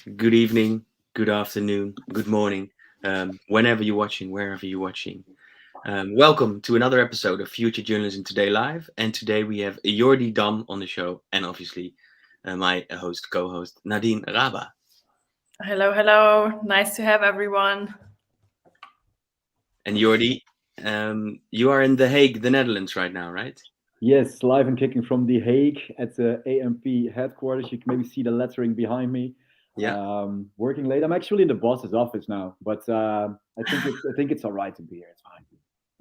good evening, good afternoon, good morning, whenever you're watching, wherever you're watching. Welcome to another episode of Future Journalism Today Live. And today we have Yordi Dam on the show, and obviously my co-host, Nadine Raba. Hello, hello. Nice to have everyone. And Yordi, you are in The Hague, the Netherlands right now, right? Yes, live and kicking from The Hague at the ANP headquarters. You can maybe see the lettering behind me. Yeah. Working late. I'm actually in the boss's office now, but I think it's all right to be here. It's fine.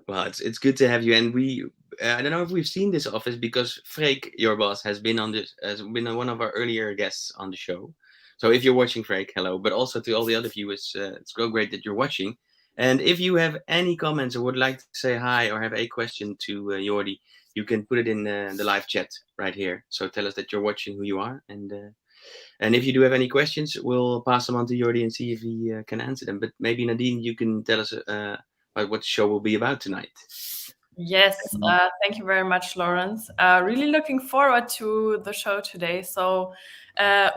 Well, it's good to have you. And I don't know if we've seen this office because Freek, your boss, has been one of our earlier guests on the show. So if you're watching, Freek, hello. But also to all the other viewers, it's so great that you're watching. And if you have any comments or would like to say hi or have a question to Jordi, you can put it in the live chat right here. So tell us that you're watching, who you are, and if you do have any questions, we'll pass them on to Jordi and see if he can answer them. But maybe Nadine, you can tell us about what the show will be about tonight. Yes, thank you very much, Lawrence. Really looking forward to the show today. So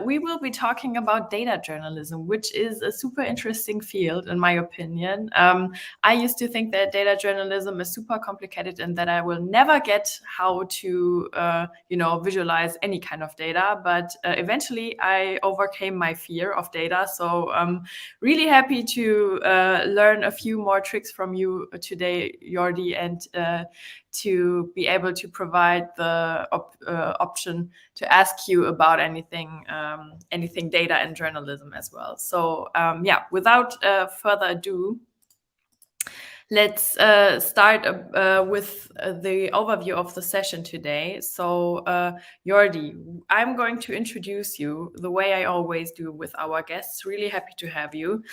we will be talking about data journalism, which is a super interesting field, in my opinion. I used to think that data journalism is super complicated and that I will never get how to, visualize any kind of data. But eventually, I overcame my fear of data. So I'm really happy to learn a few more tricks from you today, Yordi, and to be able to provide the option to ask you about anything data and journalism as well. So without further ado, let's start with the overview of the session today. So, Yordi, I'm going to introduce you the way I always do with our guests. Really happy to have you.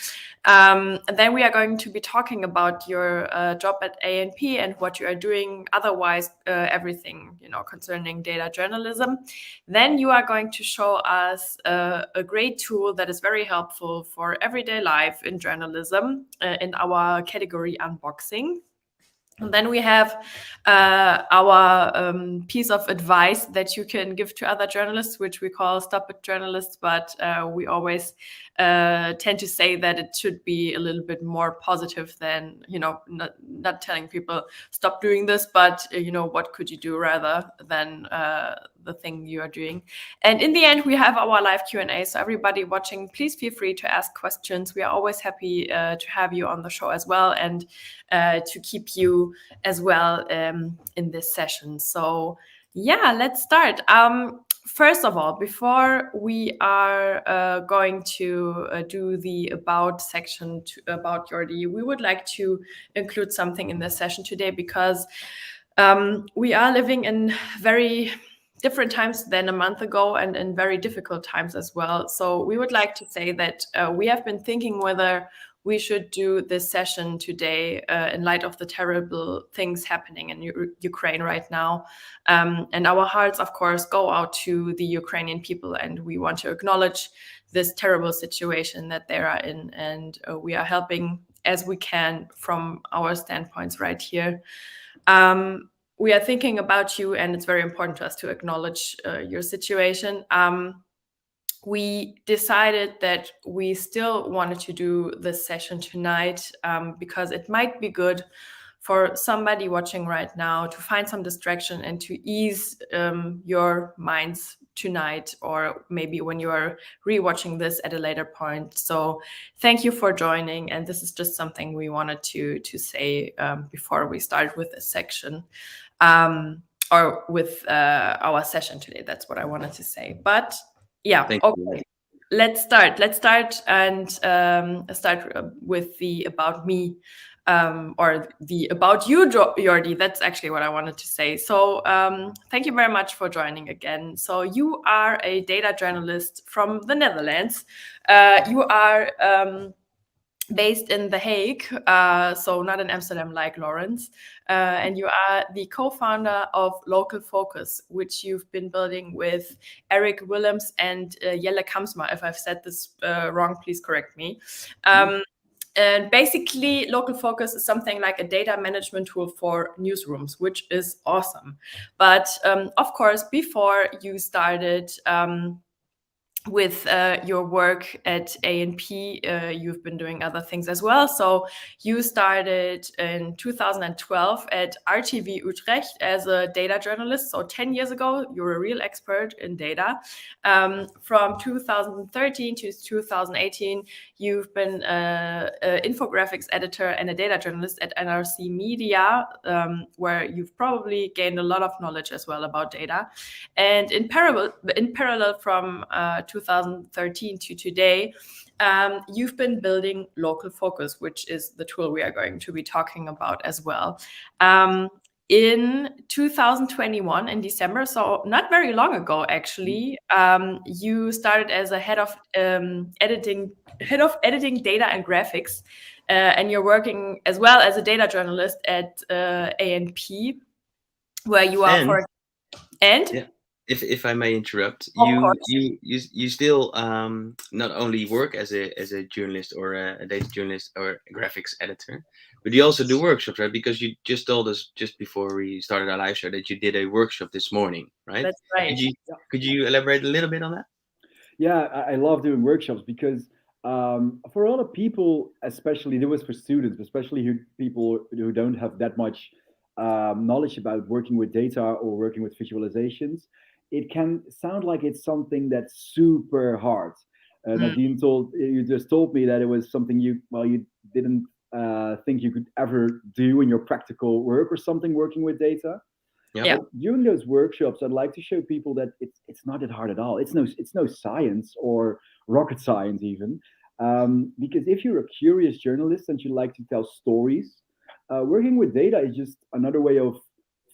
And then we are going to be talking about your job at ANP and what you are doing otherwise, everything, concerning data journalism. Then you are going to show us a great tool that is very helpful for everyday life in journalism in our category unboxing. And then we have our piece of advice that you can give to other journalists, which we call Stop It Journalists, but we always tend to say that it should be a little bit more positive than, not telling people stop doing this, but, what could you do rather than the thing you are doing. And in the end, we have our live Q&A. So everybody watching, please feel free to ask questions. We are always happy to have you on the show as well and to keep you as well in this session. So yeah, let's start. First of all, before we are going to do the about section about Yordi, we would like to include something in this session today because we are living in very different times than a month ago and in very difficult times as well. So we would like to say that we have been thinking whether we should do this session today in light of the terrible things happening in Ukraine right now. And our hearts, of course, go out to the Ukrainian people, and we want to acknowledge this terrible situation that they are in. And we are helping as we can from our standpoints right here. We are thinking about you, and it's very important to us to acknowledge your situation. We decided that we still wanted to do this session tonight because it might be good for somebody watching right now to find some distraction and to ease your minds tonight, or maybe when you are rewatching this at a later point. So thank you for joining, and this is just something we wanted to say before we start with this section. Or with our session today. That's what I wanted to say. But yeah, okay. Let's start and start with the about me or the about you, Yordi. That's actually what I wanted to say. So thank you very much for joining again. So you are a data journalist from the Netherlands. You are based in The Hague, so not in Amsterdam like Lawrence. And you are the co-founder of LocalFocus, which you've been building with Eric Willems and Jelle Kamsma. If I've said this wrong, please correct me. And basically, LocalFocus is something like a data management tool for newsrooms, which is awesome. But of course, before you started with your work at ANP, you've been doing other things as well. So you started in 2012 at RTV Utrecht as a data journalist. So 10 years ago, you're a real expert in data. From 2013 to 2018, you've been an infographics editor and a data journalist at NRC Media, where you've probably gained a lot of knowledge as well about data. And in parallel from 2013 to today, you've been building LocalFocus, which is the tool we are going to be talking about as well. In 2021, in December, so not very long ago, actually, you started as a head of editing data and graphics, and you're working as well as a data journalist at ANP, where you are Yeah. If I may interrupt, you still not only work as a journalist or a data journalist or a graphics editor, but you also do workshops, right? Because you just told us just before we started our live show that you did a workshop this morning, right? That's right. Could you elaborate a little bit on that? Yeah, I love doing workshops because for a lot of people, especially it was for students, especially people who don't have that much knowledge about working with data or working with visualizations, it can sound like it's something that's super hard. Nadine you just told me that it was something you didn't think you could ever do in your practical work or something working with data. Yeah. But during those workshops, I'd like to show people that it's not that hard at all. It's no science or rocket science even, because if you're a curious journalist and you like to tell stories, working with data is just another way of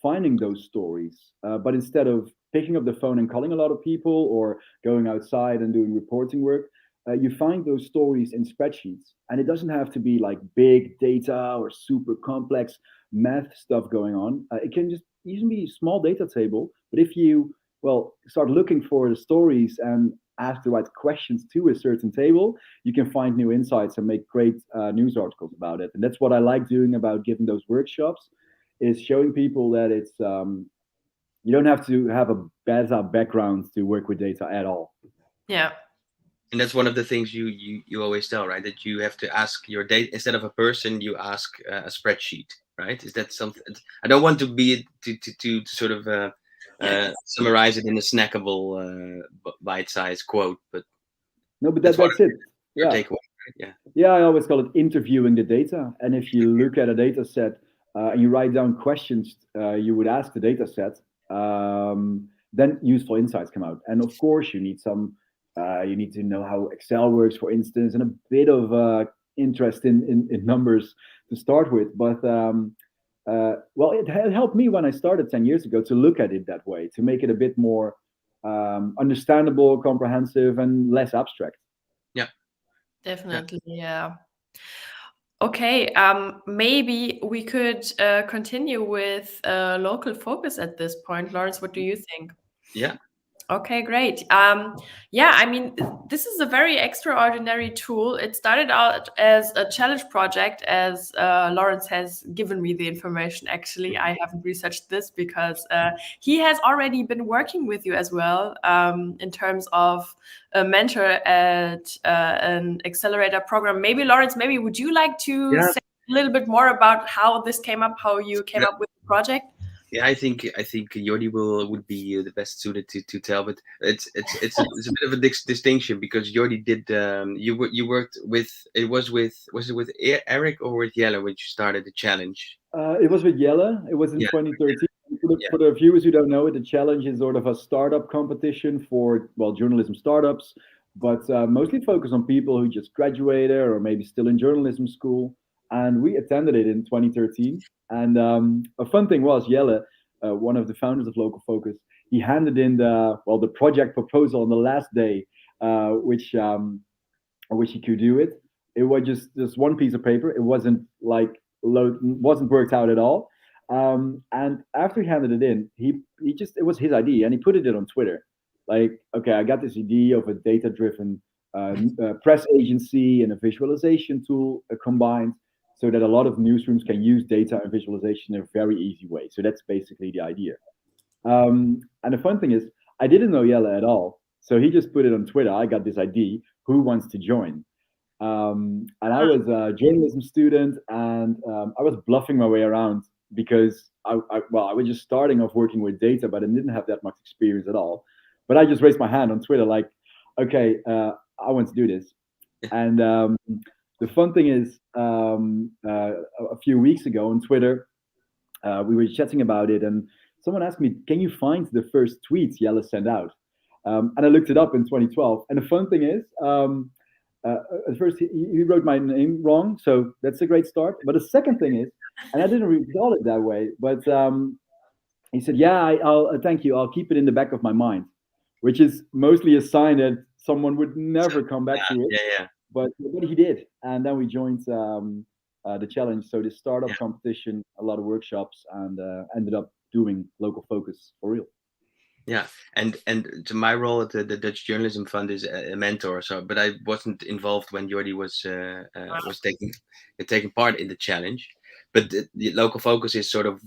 finding those stories. But instead of picking up the phone and calling a lot of people or going outside and doing reporting work, you find those stories in spreadsheets, and it doesn't have to be like big data or super complex math stuff going on. It can just even be a small data table. But if you start looking for the stories and ask the right questions to a certain table, you can find new insights and make great news articles about it. And that's what I like doing about giving those workshops, is showing people that it's you don't have to have a data background to work with data at all. Yeah. And that's one of the things you always tell, right? That you have to ask your data instead of a person, you ask a spreadsheet, right? Is that something? I don't want to be to sort of summarize it in a snackable bite-sized quote, but no, but that's it. Yeah. Takeaway, right? Yeah. Yeah, I always call it interviewing the data. And if you look at a data set and you write down questions you would ask the data set, then useful insights come out. And of course, you need some. You need to know how Excel works, for instance, and a bit of interest in numbers to start with. But it helped me when I started 10 years ago to look at it that way, to make it a bit more understandable, comprehensive, and less abstract. Yeah, definitely. Yeah. Okay, maybe we could continue with LocalFocus at this point. Lawrence, what do you think? Yeah. Okay, great. Yeah, I mean, this is a very extraordinary tool. It started out as a challenge project, as Lawrence has given me the information. Actually, I haven't researched this because he has already been working with you as well in terms of a mentor at an accelerator program. Maybe, Lawrence, would you like to say a little bit more about how this came up, how you came up with the project? Yeah, I think Yordi would be the best suited to tell, but it's a bit of a distinction because Yordi did you worked with was it with Eric or with Jelle when you started the challenge? It was with Jelle. It was in 2013. For the viewers who don't know it, the challenge is sort of a startup competition for journalism startups, but mostly focused on people who just graduated or maybe still in journalism school. And we attended it in 2013. And a fun thing was Jelle, one of the founders of LocalFocus, he handed in the project proposal on the last day, which he could do it. It was just one piece of paper. It wasn't wasn't worked out at all. And after he handed it in, it was his idea, and he put it on Twitter. Like, okay, I got this idea of a data-driven press agency and a visualization tool combined, so that a lot of newsrooms can use data and visualization in a very easy way. So that's basically the idea. And the fun thing is, I didn't know Jelle at all. So he just put it on Twitter. I got this ID. Who wants to join? And I was a journalism student, and I was bluffing my way around because I was just starting off working with data, but I didn't have that much experience at all. But I just raised my hand on Twitter, like, okay, I want to do this. And the fun thing is, a few weeks ago on Twitter, we were chatting about it, and someone asked me, "Can you find the first tweets Jelle sent out?" And I looked it up in 2012. And the fun thing is, at first he wrote my name wrong, so that's a great start. But the second thing is, and I didn't recall it that way, but he said, "Yeah, I'll thank you. I'll keep it in the back of my mind," which is mostly a sign that someone would never come back to it. Yeah. But he did, and then we joined the challenge. So the startup competition, a lot of workshops, and ended up doing LocalFocus for real. Yeah, and to my role at the Dutch Journalism Fund is a mentor. So, but I wasn't involved when Yordi was taking part in the challenge. But the LocalFocus is sort of,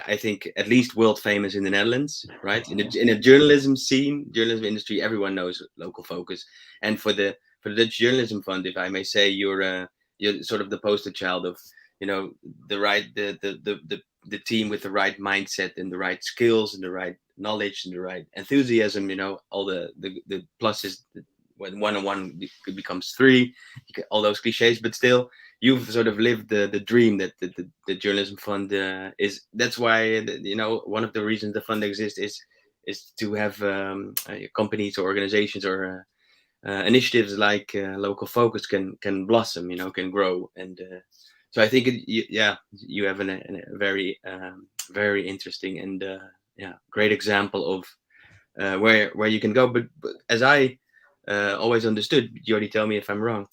I think, at least world famous in the Netherlands, right? In a journalism scene, journalism industry, everyone knows LocalFocus. And for the Dutch Journalism Fund, if I may say, you're sort of the poster child of, the team with the right mindset and the right skills and the right knowledge and the right enthusiasm, all the pluses, when 1 and 1 becomes 3, all those cliches, but still you've sort of lived the dream that the journalism fund is. That's why one of the reasons the fund exists is to have companies or organizations or initiatives like LocalFocus can blossom, can grow. And so I think you have a very very interesting and great example of where you can go. But as I always understood, Jordi, tell me if I'm wrong,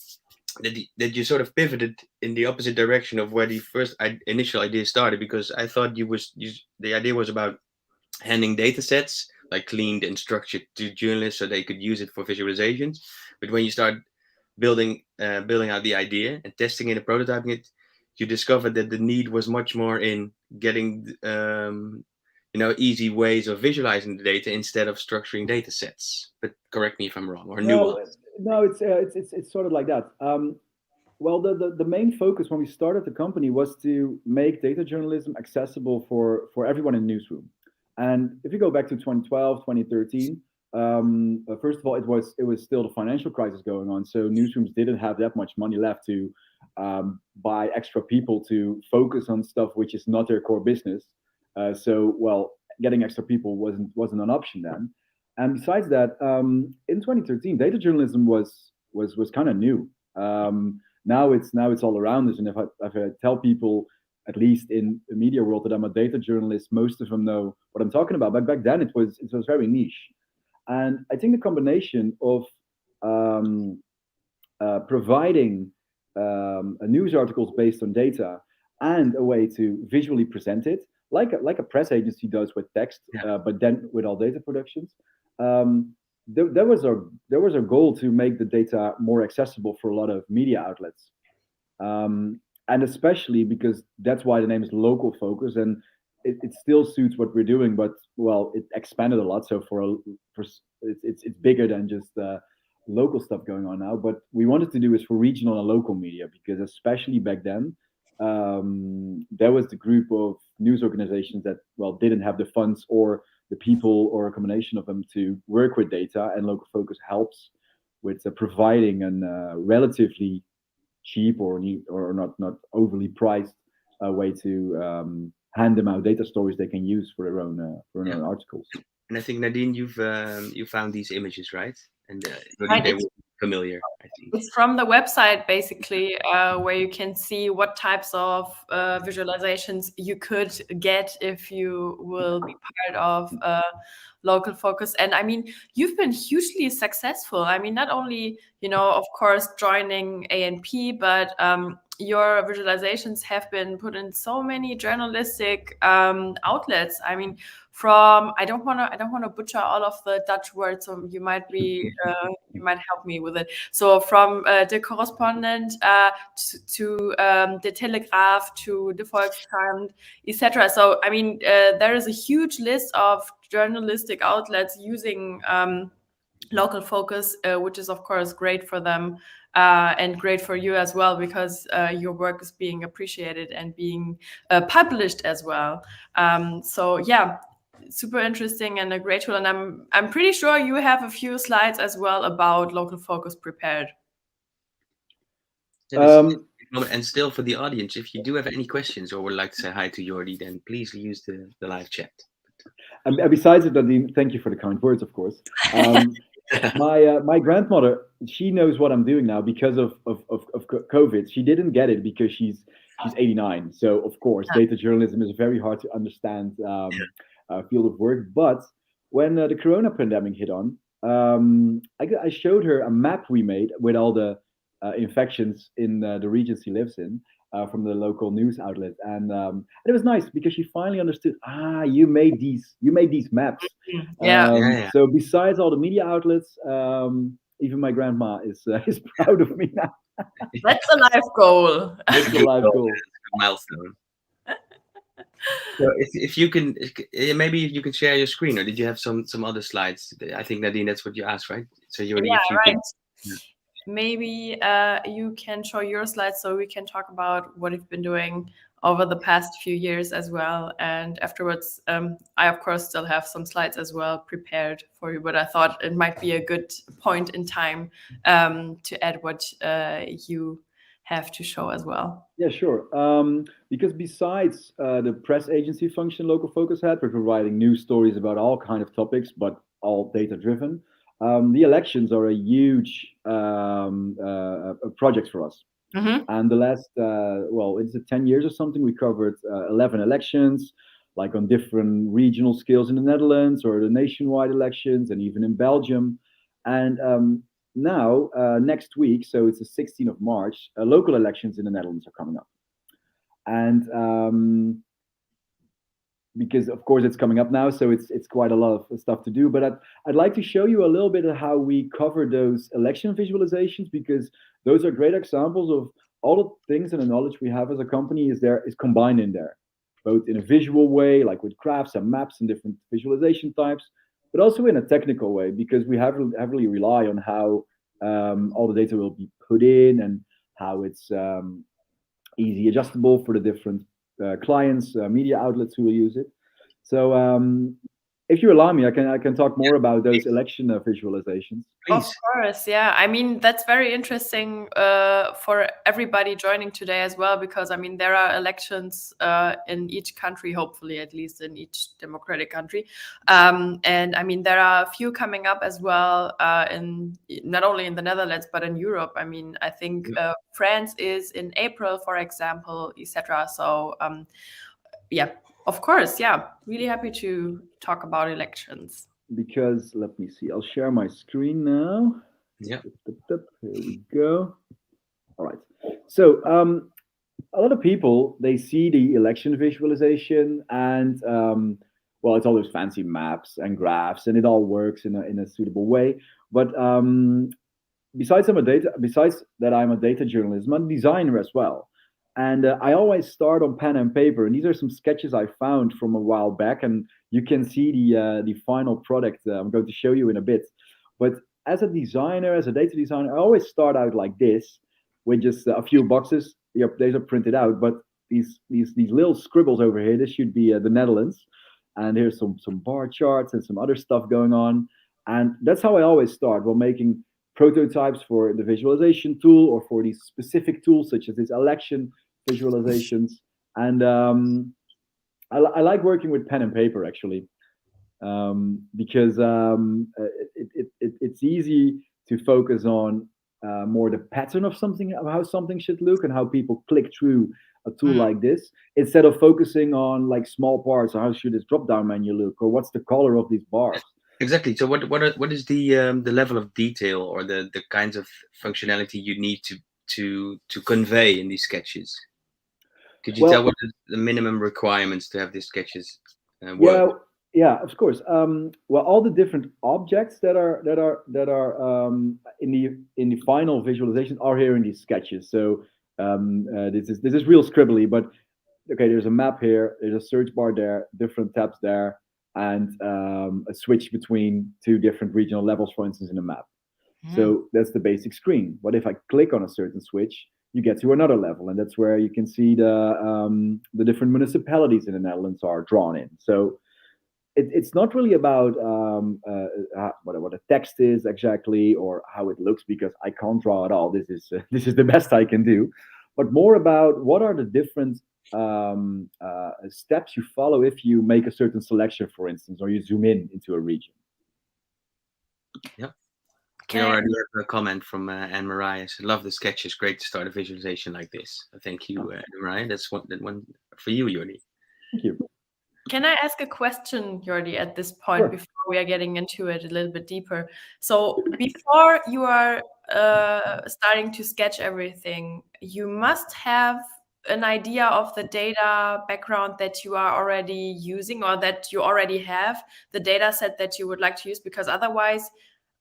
that you sort of pivoted in the opposite direction of where the first initial idea started, because I thought the idea was about handing data sets, like cleaned and structured, to journalists so they could use it for visualizations. But when you start building out the idea and testing it and prototyping it, you discovered that the need was much more in getting easy ways of visualizing the data instead of structuring data sets. But correct me if I'm wrong, or nuance. No, it's sort of like that. Well, the main focus when we started the company was to make data journalism accessible for everyone in the newsroom. And if you go back to 2012, 2013, first of all, it was still the financial crisis going on, so newsrooms didn't have that much money left to buy extra people to focus on stuff which is not their core business. So getting extra people wasn't an option then. And besides that, in 2013, data journalism was kind of new. Now it's all around us, and if I tell people, at least in the media world, that I'm a data journalist, most of them know what I'm talking about. But back then it was very niche. And I think the combination of providing news articles based on data and a way to visually present it, like a press agency does with text, but then with all data productions, there was a goal to make the data more accessible for a lot of media outlets. And especially because that's why the name is LocalFocus, and it still suits what we're doing, but it expanded a lot. So it's bigger than just local stuff going on now. But we wanted to do is for regional and local media, because especially back then, there was the group of news organizations that didn't have the funds or the people or a combination of them to work with data, and LocalFocus helps with providing a relatively cheap or not overly priced way to hand them out data stories they can use for their own articles. And I think, Nadine, you found these images, right? And Right. they were familiar, I think. It's from the website, basically, where you can see what types of visualizations you could get if you will be part of LocalFocus. And I mean, you've been hugely successful. I mean, not only, of course, joining ANP, but your visualizations have been put in so many journalistic outlets. I mean, from I don't want to butcher all of the Dutch words, so you might help me with it. So from the correspondent to the Telegraph to the Volkskrant, etc. So I mean, there is a huge list of journalistic outlets using LocalFocus, which is of course great for them and great for you as well, because your work is being appreciated and being published as well. So yeah, super interesting and a great tool. And I'm pretty sure you have a few slides as well about LocalFocus prepared. And still, for the audience, if you do have any questions or would like to say hi to Yordi, then please use the live chat. And besides it, Nadine, thank you for the kind words, of course. My grandmother, she knows what I'm doing now because of COVID. She didn't get it because she's 89. So of course, data journalism is a very hard to understand field of work. But when the Corona pandemic hit on, I showed her a map we made with all the infections in the regions she lives in. From the local news outlet, and it was nice because she finally understood. You made these maps. So besides all the media outlets, even my grandma is proud of me now. That's a life goal. That's a life goal. Milestone. So if you can, maybe you can share your screen, or did you have some other slides? I think, Nadine, that's what you asked, right? So you're right. Maybe you can show your slides so we can talk about what you've been doing over the past few years as well. And afterwards, I, of course, still have some slides as well prepared for you, but I thought it might be a good point in time to add what you have to show as well. Yeah, sure. Because besides the press agency function LocalFocus had, we're providing news stories about all kind of topics, but all data-driven. The elections are a huge project for us. And the last, it's 10 years or something, we covered 11 elections, like on different regional scales in the Netherlands, or the nationwide elections, and even in Belgium. And now, next week, so it's the 16th of March, local elections in the Netherlands are coming up. And because of course it's coming up now, so it's quite a lot of stuff to do. But I'd like to show you a little bit of how we cover those election visualizations, because those are great examples of all the things and the knowledge we have as a company is combined in there, both in a visual way, like with graphs and maps and different visualization types, but also in a technical way, because we heavily rely on how all the data will be put in and how it's easy adjustable for the different clients, media outlets who will use it. So if you allow me, I can talk more about those election visualizations. Please. Of course, yeah. I mean, that's very interesting for everybody joining today as well, because I mean, there are elections in each country, hopefully, at least in each democratic country. And I mean, there are a few coming up as well, in not only in the Netherlands, but in Europe. I mean, I think France is in April, for example, etc. So yeah, of course, yeah. Really happy to talk about elections. Because let me see, I'll share my screen now. Yeah. Here we go. All right. So a lot of people, they see the election visualization and it's all those fancy maps and graphs, and it all works in a suitable way. But besides that I'm a data journalist, I'm a designer as well. And I always start on pen and paper. And these are some sketches I found from a while back. And you can see the final product I'm going to show you in a bit. But as a designer, as a data designer, I always start out like this, with just a few boxes. Yep, these are printed out. But these little scribbles over here, this should be the Netherlands. And here's some bar charts and some other stuff going on. And that's how I always start while making prototypes for the visualization tool, or for these specific tools such as this election visualizations. And I like working with pen and paper, actually, because it's easy to focus on more the pattern of something, of how something should look, and how people click through a tool like this, instead of focusing on like small parts, or how should this drop down menu look, or what's the color of these bars. Exactly. So what is the level of detail, or the kinds of functionality you need to convey in these sketches? Could you tell what is the minimum requirements to have these sketches work? Yeah, of course. All the different objects that are in the final visualization are here in these sketches. So this is real scribbly, but okay, there's a map here, there's a search bar there, different tabs there. and a switch between two different regional levels, for instance, in a map. So that's the basic screen. But if I click on a certain switch, you get to another level, and that's where you can see the different municipalities in the Netherlands are drawn in. So it's not really about what the text is exactly or how it looks, because I can't draw at all. This is the best I can do, but more about what are the different steps you follow if you make a certain selection, for instance, or you zoom in into a region. Yeah. We already have a comment from Anne Mariah. She love the sketches. Great to start a visualization like this. Thank you, Anne Mariah. That's one for you, Yordi. Thank you. Can I ask a question, Yordi, at this point, Sure. before we are getting into it a little bit deeper? So before you are starting to sketch everything, you must have an idea of the data background that you are already using, or that you already have the data set that you would like to use, because otherwise,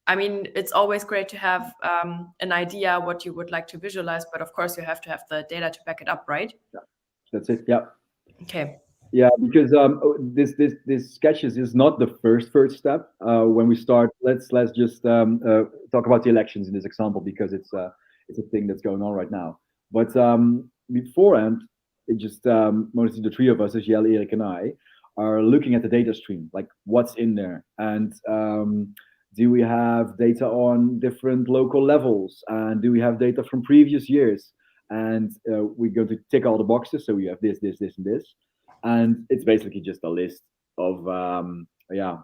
I mean, it's always great to have an idea what you would like to visualize, but of course you have to have the data to back it up, right? Yeah. That's it. Yeah. Okay. Yeah, because this sketches is not the first step. When we start, let's just talk about the elections in this example, because it's a thing that's going on right now. But beforehand, it just mostly the three of us, as Jelle, Erik, and I, are looking at the data stream, like what's in there, and do we have data on different local levels, and do we have data from previous years, and we're going to tick all the boxes. So we have this, and this. And it's basically just a list of a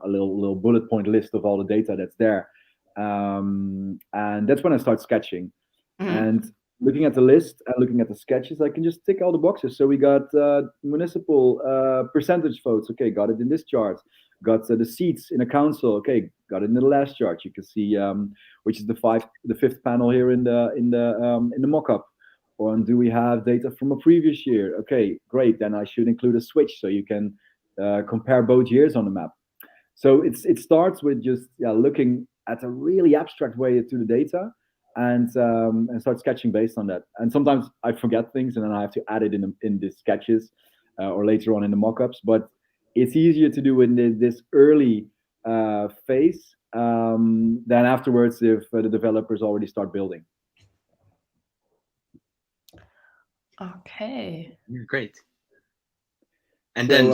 little bullet point list of all the data that's there, and that's when I start sketching. And looking at the list and looking at the sketches, I can just tick all the boxes. So we got municipal percentage votes. Okay, got it in this chart. Got the seats in a council. Okay, got it in the last chart. You can see which is the fifth panel here in the mock-up. Or do we have data from a previous year? Okay, great. Then I should include a switch so you can compare both years on the map. So it starts with just looking at a really abstract way to the data, and start sketching based on that. And sometimes I forget things, and then I have to add it in the sketches or later on in the mock-ups. But it's easier to do in this early phase than afterwards if the developers already start building. Okay. Great. And then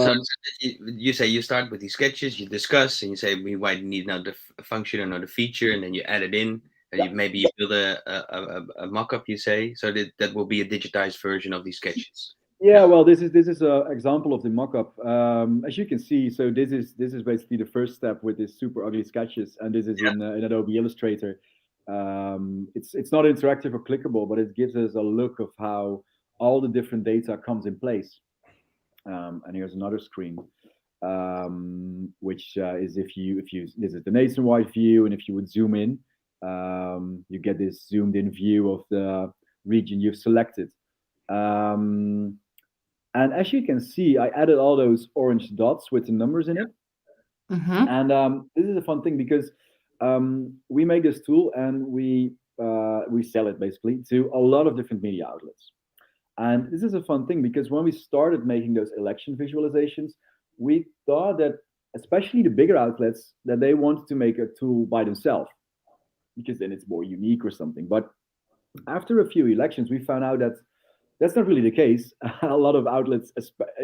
you say you start with these sketches, you discuss, and you say we might need another function or another feature, and then you add it in, and maybe you build a mock-up. You say so that will be a digitized version of these sketches. Yeah, well, this is an example of the mock-up. As you can see, so this is basically the first step with this super ugly sketches, and this is in Adobe Illustrator. It's not interactive or clickable, but it gives us a look of how all the different data comes in place. And here's another screen, which is if you this is the nationwide view, and if you would zoom in, you get this zoomed in view of the region you've selected. And as you can see, I added all those orange dots with the numbers in it. And this is a fun thing, because we make this tool and we sell it basically to a lot of different media outlets. And this is a fun thing, because when we started making those election visualizations, we thought that especially the bigger outlets, that they wanted to make a tool by themselves, because then it's more unique or something. But after a few elections, we found out that that's not really the case. A lot of outlets,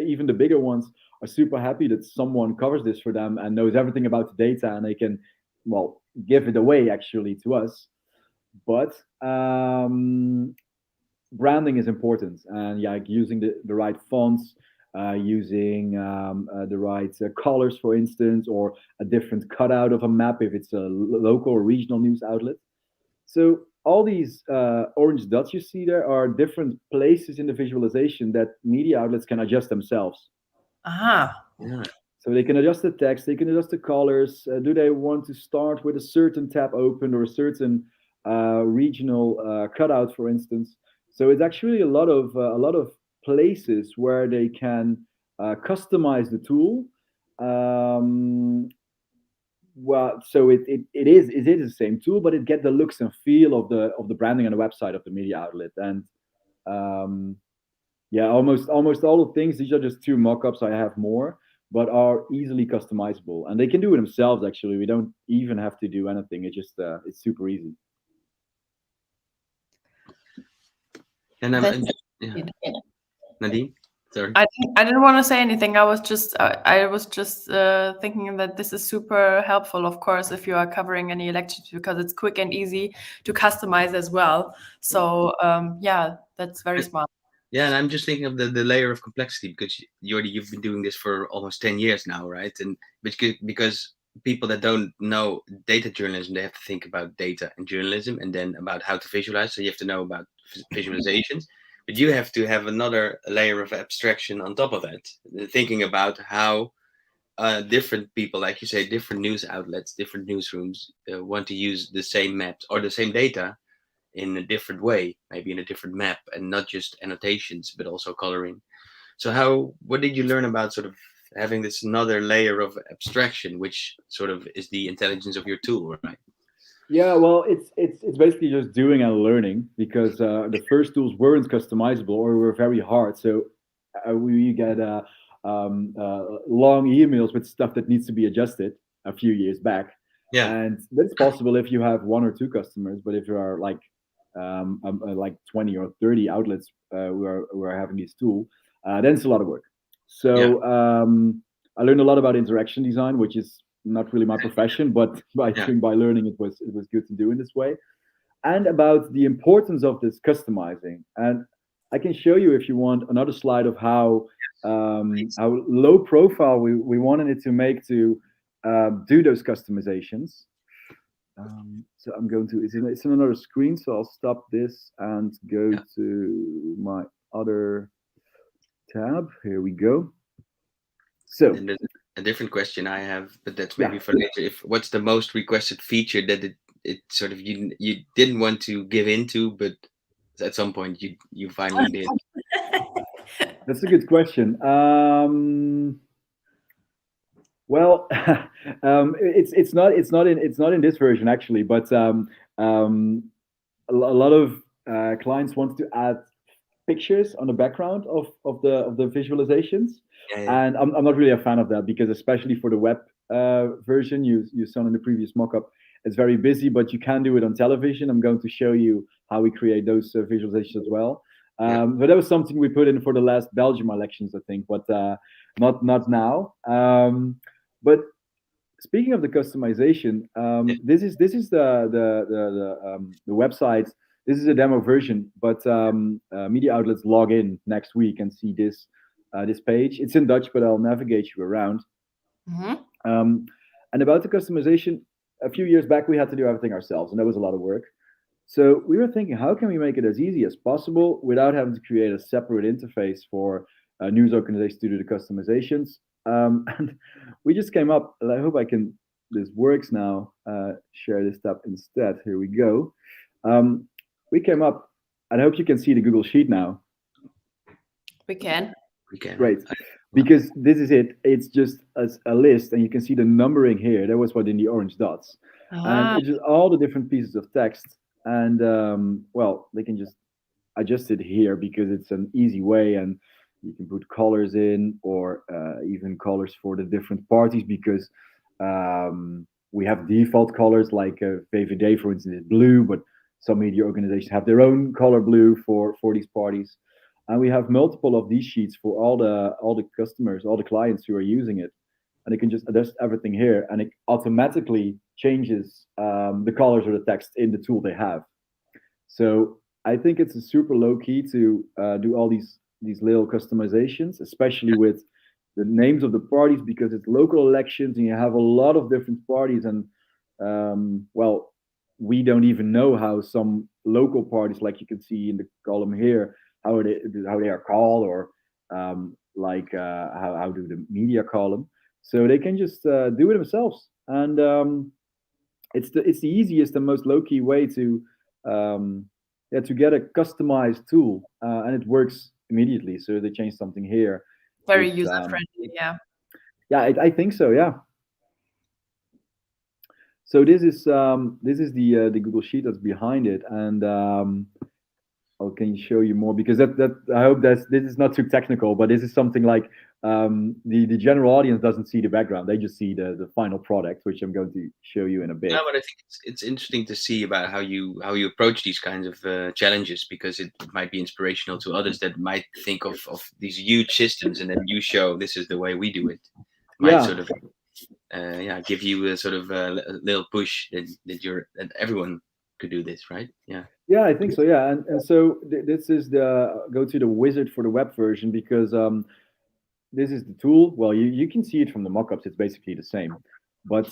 even the bigger ones, are super happy that someone covers this for them and knows everything about the data, and they can, well, give it away actually to us. But branding is important, and using the right fonts, using the right colors, for instance, or a different cutout of a map if it's a local or regional news outlet. So all these orange dots you see there are different places in the visualization that media outlets can adjust themselves. Yeah. So they can adjust the text, they can adjust the colors. Do they want to start with a certain tab open or a certain regional cutout, for instance? So it's actually a lot of places where they can customize the tool. Well, so it is the same tool, but it gets the looks and feel of the branding on the website of the media outlet. And almost all the things. These are just two mock-ups. I have more, but are easily customizable, and they can do it themselves. Actually, we don't even have to do anything. It just it's super easy. And That's yeah. it. Nadine, sorry. I didn't want to say anything. I was just thinking that this is super helpful, of course, if you are covering any electricity, because it's quick and easy to customize as well. So yeah, that's very smart. Yeah, and I'm just thinking of the layer of complexity, because Jordi, you've been doing this for almost 10 years now, right? And because people that don't know data journalism, they have to think about data and journalism, and then about how to visualize. So you have to know about visualizations, but you have to have another layer of abstraction on top of that, thinking about how different people, like you say, different news outlets, different newsrooms want to use the same maps or the same data in a different way, maybe in a different map, and not just annotations, but also coloring. So what did you learn about sort of having this another layer of abstraction, which sort of is the intelligence of your tool, right? Yeah, well, it's basically just doing and learning, because the first tools weren't customizable or were very hard. So we get long emails with stuff that needs to be adjusted a few years back, Yeah. and that's possible if you have one or two customers. But if there are like 20 or 30 outlets who are having this tool, then it's a lot of work. So I learned a lot about interaction design, which is not really my profession, but I think by learning it was good to do in this way, and about the importance of this customizing. And I can show you, if you want, another slide of how low profile we wanted it to make to do those customizations. So I'm going to, it's in another screen, so I'll stop this and go to my other tab. Here we go. So and there's a different question I have, but that's maybe for later. If what's the most requested feature that it sort of you didn't want to give into, but at some point you finally did? That's a good question. Well, it's not in this version actually, but a lot of clients want to add pictures on the background of the visualizations, and I'm not really a fan of that, because especially for the web version you saw in the previous mockup, it's very busy, but you can do it on television. I'm going to show you how we create those visualizations as well. But that was something we put in for the last Belgium elections, I think, but not now. But speaking of the customization, this is the website. This is a demo version, but media outlets log in next week and see this page. It's in Dutch, but I'll navigate you around. And about the customization, a few years back we had to do everything ourselves, and that was a lot of work. So we were thinking, how can we make it as easy as possible without having to create a separate interface for news organizations to do the customizations? And we just came up, and I hope this works now, share this tab instead. Here we go. We came up, and I hope you can see the Google Sheet now. We can. Great. Because this is it. It's just a list, and you can see the numbering here. That was what in the orange dots. And it's just all the different pieces of text. And, well, they can just adjust it here because it's an easy way, and you can put colors in, or even colors for the different parties, because we have default colors, like VVD, for instance, is blue, but some media organizations have their own color blue for these parties. And we have multiple of these sheets for all the customers, all the clients who are using it. And you can just adjust everything here, and it automatically changes the colors or the text in the tool they have. So I think it's a super low key to do all these little customizations, especially with the names of the parties, because it's local elections and you have a lot of different parties. And well, we don't even know how some local parties, like you can see in the column here, how they are called, or how do the media call them. So they can just do it themselves, and it's the easiest and most low key way to get a customized tool, and it works immediately. So they change something here. Very user friendly, yeah. Yeah, I think so. Yeah. So this is the Google Sheet that's behind it, and I can show you more, because that I hope this is not too technical, but this is something like The general audience doesn't see the background; they just see the final product, which I'm going to show you in a bit. No, but I think it's interesting to see about how you approach these kinds of challenges, because it might be inspirational to others that might think of these huge systems, and then you show this is the way we do it. Might Yeah, sort of give you a sort of a little push that everyone could do this, right? Yeah. yeah, I think so. Yeah, and so this is the go to the wizard for the web version because this is the tool. Well, you can see it from the mockups. It's basically the same. But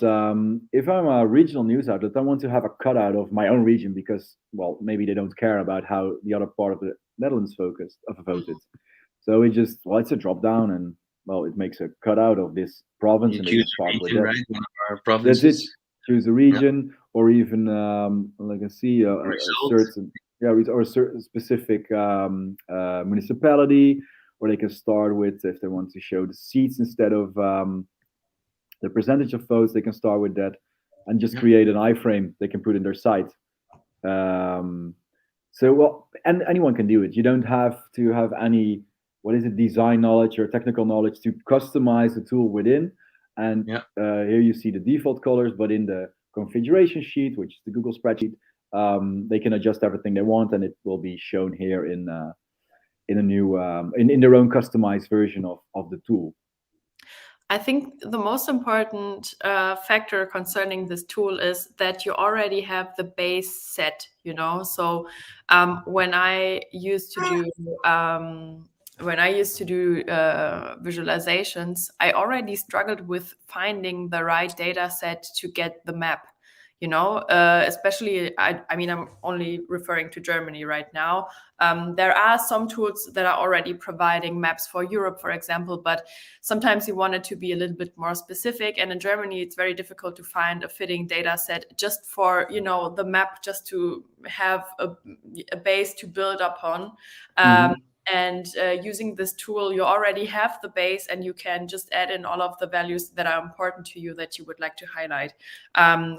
if I'm a regional news outlet, I want to have a cutout of my own region because, well, maybe they don't care about how the other part of the Netherlands voted. So it just, well, it's a drop down and, well, it makes a cutout of this province You and they choose can a start with region, that. right? One of our That's it. provinces. Choose a Yeah. region or even, like I see, a Results. certain, yeah, or a certain specific municipality, or they can start with, if they want to show the seats instead of the percentage of votes, they can start with that and just Yeah. create an iframe they can put in their site. So, well, and anyone can do it. You don't have to have any, what is it, design knowledge or technical knowledge to customize the tool within. And Yeah. here you see the default colors, but in the configuration sheet, which is the Google spreadsheet, they can adjust everything they want, and it will be shown here in a new in their own customized version of the tool. I think the most important factor concerning this tool is that you already have the base set, you know. So when I used to do visualizations, I already struggled with finding the right data set to get the map. You know, especially, I mean, I'm only referring to Germany right now. There are some tools that are already providing maps for Europe, for example, but sometimes you want it to be a little bit more specific. And in Germany, it's very difficult to find a fitting data set just for, you know, the map, just to have a base to build upon. And using this tool, you already have the base and you can just add in all of the values that are important to you that you would like to highlight.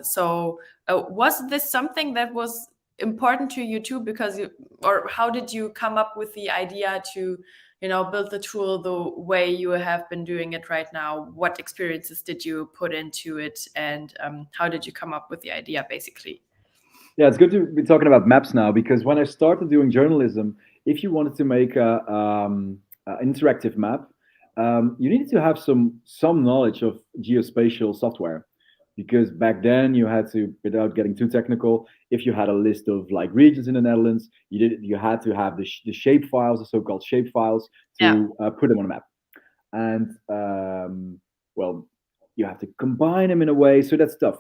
So was this something that was important to you too? Because or how did you come up with the idea to, you know, build the tool the way you have been doing it right now? What experiences did you put into it, and how did you come up with the idea, basically? Yeah, it's good to be talking about maps now because when I started doing journalism, if you wanted to make a interactive map, you needed to have some knowledge of geospatial software, because back then you had to, without getting too technical, if you had a list of like regions in the Netherlands, you had to have the shape files, the so-called shape files, to put them on a map, and well, you have to combine them in a way, so that's tough.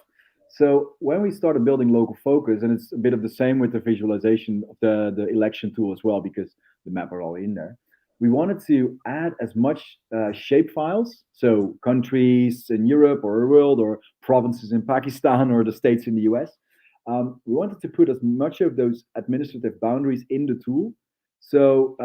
So when we started building LocalFocus, and it's a bit of the same with the visualization of the election tool as well, because the map are all in there. We wanted to add as much shape files, so countries in Europe or the world, or provinces in Pakistan, or the states in the US. We wanted to put as much of those administrative boundaries in the tool. So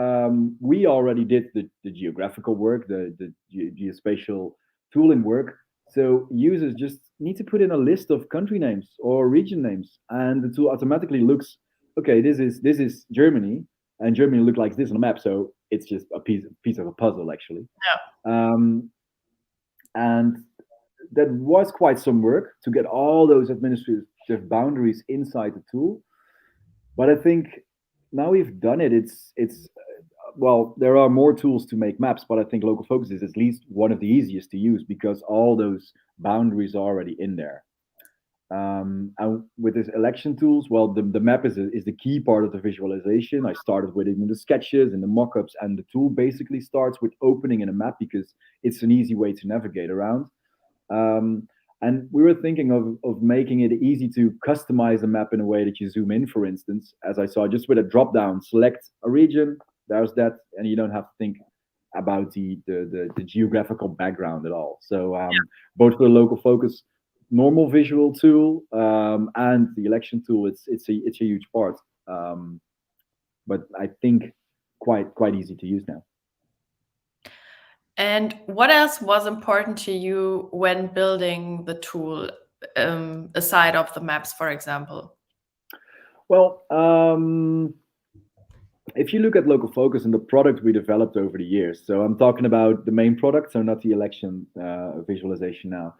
we already did the geographical work, the geospatial tooling work. So users just need to put in a list of country names or region names, and the tool automatically looks, okay, this is Germany, and Germany looks like this on the map. So it's just a piece of a puzzle, actually. Yeah. And that was quite some work to get all those administrative boundaries inside the tool. But I think now we've done it. It's well, there are more tools to make maps, but I think LocalFocus is at least one of the easiest to use because all those boundaries are already in there. And with this election tools, well, the map is the key part of the visualization. I started with it in the sketches and the mockups, and the tool basically starts with opening in a map because it's an easy way to navigate around. And we were thinking of making it easy to customize the map in a way that you zoom in, for instance, as I saw, just with a drop down, select a region, there's that, and you don't have to think about the geographical background at all. So both for the LocalFocus normal visual tool and the election tool, it's a huge part. But I think quite easy to use now. And what else was important to you when building the tool, aside of the maps, for example? Well, if you look at LocalFocus and the product we developed over the years, so I'm talking about the main product, so not the election visualization now,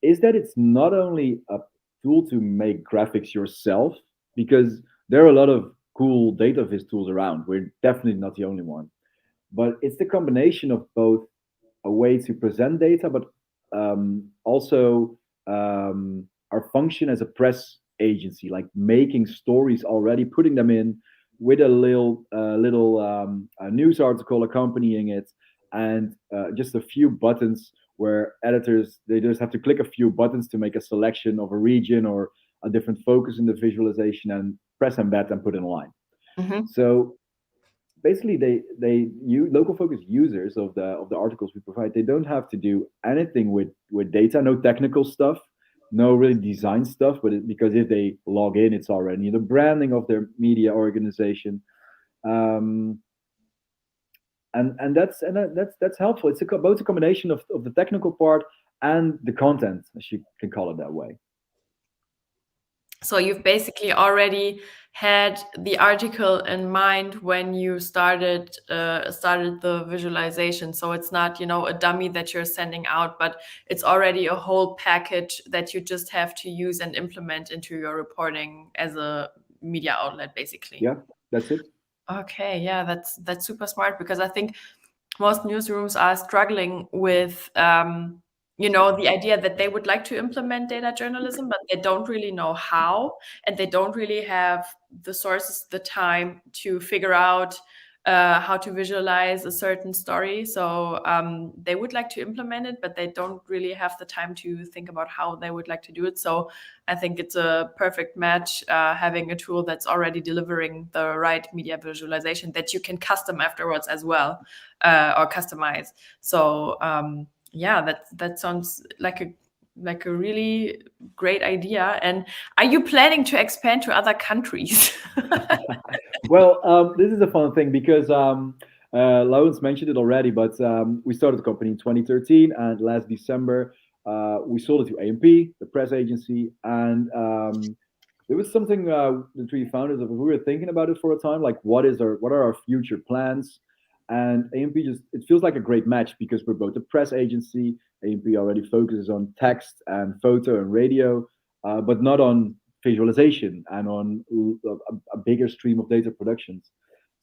is that it's not only a tool to make graphics yourself, because there are a lot of cool data viz tools around. We're definitely not the only one, but it's the combination of both a way to present data, but also our function as a press agency, like making stories already, putting them in with a little a news article accompanying it, and just a few buttons where editors, they just have to click a few buttons to make a selection of a region or a different focus in the visualization, and press embed and put in a line. Mm-hmm. So basically local focus users of the articles we provide, they don't have to do anything with data, no technical stuff, no really design stuff, but because if they log in, it's already the branding of their media organization. um, and that's helpful. It's both a combination of the technical part and the content, as you can call it that way. So you've basically already had the article in mind when you started the visualization. So it's not, a dummy that you're sending out, but it's already a whole package that you just have to use and implement into your reporting as a media outlet, basically. Yeah, that's it. Okay, yeah, that's super smart, because I think most newsrooms are struggling with the idea that they would like to implement data journalism, but they don't really know how, and they don't really have the sources, the time to figure out how to visualize a certain story. So they would like to implement it, but they don't really have the time to think about how they would like to do it. So I think it's a perfect match, having a tool that's already delivering the right media visualization that you can custom afterwards as well, or customize. So yeah, that sounds like a really great idea. And are you planning to expand to other countries? Well, this is a fun thing because Lawrence mentioned it already, but we started the company in 2013, and last December we sold it to ANP, the press agency, and there was something the three founders of, we were thinking about it for a time, like what are our future plans, and ANP just, it feels like a great match because we're both a press agency. ANP already focuses on text and photo and radio, but not on visualization and on a bigger stream of data productions.